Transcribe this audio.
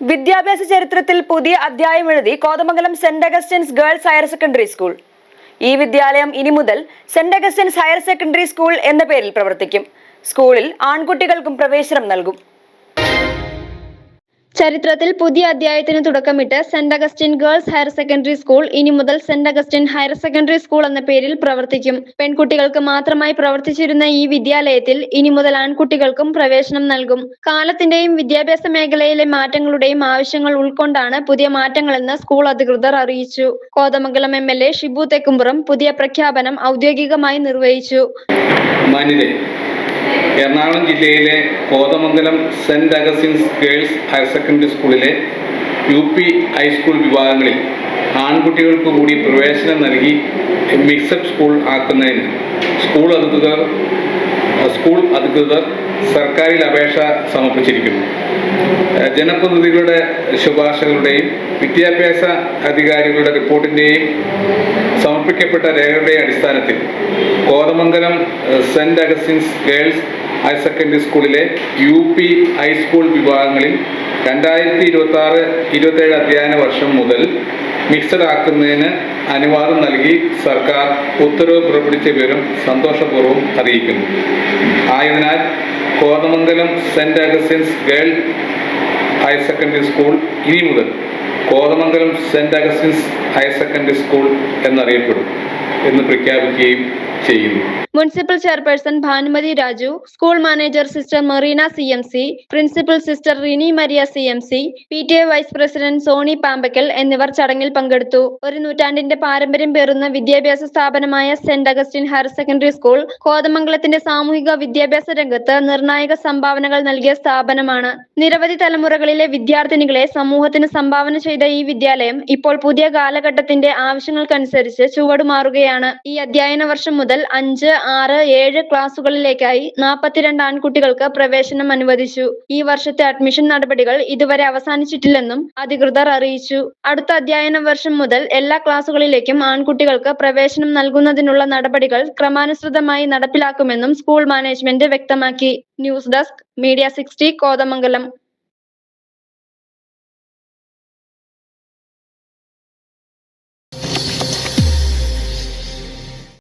വിദ്യാഭ്യാസ ചരിത്രത്തിൽ പുതിയ അധ്യായം എഴുതി Kothamangalam saint Augustine's girls higher secondary school. ഈ വിദ്യാലയം ഇനി മുതൽ saint Augustine's higher secondary school എന്ന പേരിൽ പ്രവർത്തിക്കും. സ്കൂളിൽ ആൺകുട്ടികൾക്കും പ്രവേശനം നൽകും. ചരിത്രത്തിൽ പുതിയ അധ്യായത്തിന് തുടക്കമിട്ട് saint Augustine girls higher secondary school ഇനി മുതൽ saint Augustine higher secondary school എന്ന പേരിൽ പ്രവർത്തിക്കും. പെൺകുട്ടികൾക്ക് മാത്രമായി പ്രവർത്തിച്ചിരുന്ന ഈ വിദ്യാലയത്തിൽ ഇനി മുതൽ ആൺകുട്ടികൾക്കും പ്രവേശനം നൽകും. കാലത്തിന്റെയും വിദ്യാഭ്യാസ മേഖലയിലെ മാറ്റങ്ങളുടെയും ആവശ്യങ്ങൾ ഉൾക്കൊണ്ടാണ് പുതിയ മാറ്റങ്ങളെന്ന് സ്കൂൾ അധികൃതർ അറിയിച്ചു. കോതമംഗലം MLA ഷിബു തെക്കുംപുറം പുതിയ പ്രഖ്യാപനം ഔദ്യോഗികമായി നിർവഹിച്ചു. എറണാകുളം ജില്ലയിലെ Kothamangalam saint Augustine's girls higher secondary സ്കൂളിലെ UP ഹൈസ്കൂൾ വിഭാഗങ്ങളിൽ ആൺകുട്ടികൾക്ക് കൂടി പ്രവേശനം നൽകി മിക്സഡ് സ്കൂൾ ആക്കുന്നതിന് സ്കൂൾ അധികൃതർ സർക്കാരിൽ അപേക്ഷ സമർപ്പിച്ചിരിക്കുന്നു. ജനപ്രതിനിധികളുടെ ശുപാർശകളുടെയും വിദ്യാഭ്യാസ അധികാരികളുടെ റിപ്പോർട്ടിൻ്റെയും സമർപ്പിക്കപ്പെട്ട രേഖകളുടെ അടിസ്ഥാനത്തിൽ Kothamangalam saint Augustine's girls higher secondary സ്കൂളിലെ UP ഹൈസ്കൂൾ വിഭാഗങ്ങളിൽ 2026-27 അധ്യയന വർഷം മുതൽ മിക്സഡ് ആക്കുന്നതിന് അനുവാദം നൽകി സർക്കാർ ഉത്തരവ് പുറപ്പെടുവിച്ച വിവരം സന്തോഷപൂർവ്വം അറിയിക്കുന്നു. ആയതിനാൽ Kothamangalam saint Augustine's girl higher secondary school ഇനി മുതൽ Kothamangalam saint Augustine's higher secondary school എന്നറിയപ്പെടും എന്ന് പ്രഖ്യാപിക്കുകയും ചെയ്യുന്നു. Municipal chairperson Bhanumathi Raju, school manager sister Merina CMC, principal sister Rini Maria CMC, PTA vice president Sony Pampakkal എന്നിവർ ചടങ്ങിൽ പങ്കെടുത്തു. ഒരു നൂറ്റാണ്ടിന്റെ പാരമ്പര്യം പേറുന്ന വിദ്യാഭ്യാസ സ്ഥാപനമായ saint Augustine higher secondary school കോതമംഗലത്തിന്റെ സാമൂഹിക വിദ്യാഭ്യാസ രംഗത്ത് നിർണായക സംഭാവനകൾ നൽകിയ സ്ഥാപനമാണ്. നിരവധി തലമുറകളിലെ വിദ്യാർത്ഥിനികളെ സമൂഹത്തിന് സംഭാവന ചെയ്ത ഈ വിദ്യാലയം ഇപ്പോൾ പുതിയ കാലഘട്ടത്തിന്റെ ആവശ്യങ്ങൾക്കനുസരിച്ച് ചുവടുമാറുകയാണ്. ഈ അധ്യയന വർഷം മുതൽ 5, 6, 7 ക്ലാസുകളിലേക്കായി 42 ആൺകുട്ടികൾക്ക് പ്രവേശനം അനുവദിച്ചു. ഈ വർഷത്തെ അഡ്മിഷൻ നടപടികൾ ഇതുവരെ അവസാനിച്ചിട്ടില്ലെന്നും അധികൃതർ അറിയിച്ചു. അടുത്ത അധ്യയന വർഷം മുതൽ എല്ലാ ക്ലാസുകളിലേക്കും ആൺകുട്ടികൾക്ക് പ്രവേശനം നൽകുന്നതിനുള്ള നടപടികൾ ക്രമാനുസൃതമായി നടപ്പിലാക്കുമെന്നും സ്കൂൾ മാനേജ്മെന്റ് വ്യക്തമാക്കി. News desk, Media 60, Kothamangalam.